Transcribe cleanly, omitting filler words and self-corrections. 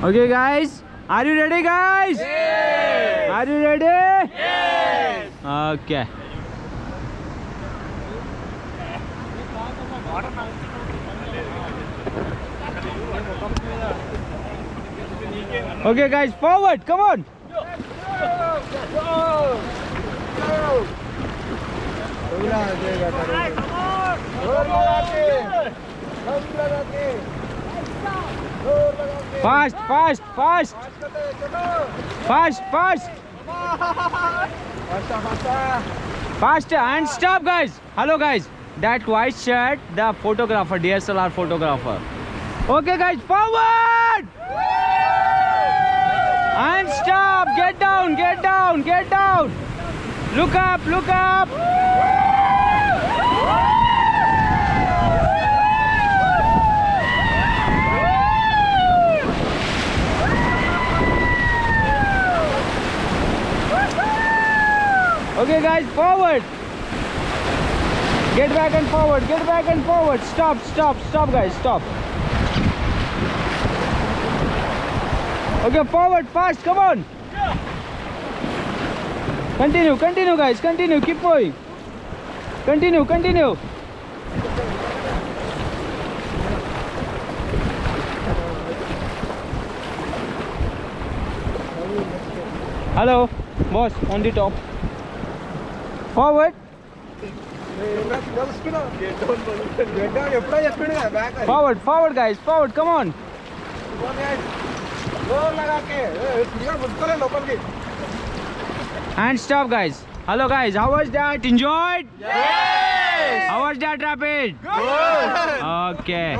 Okay guys, are you ready guys? Yes. Are you ready? Yes. Okay. Okay guys, forward, come on. Fast, fast, fast. Fast, fast. Faster and stop guys. Hello guys. That white shirt, the photographer, DSLR photographer. Okay guys, forward. And stop. Get down, get down, get down. Look up, look up. Okay guys, forward. Get back and forward, get back and forward. Stop, stop, stop guys, stop. Okay, forward, fast, come on. Continue, continue guys, continue, keep going. Continue, continue. Hello, boss, on the top. Forward. Forward, forward guys, forward, come on. And stop guys. Hello guys, how was that? Enjoyed? Yes! How was that rapid? Good! Okay.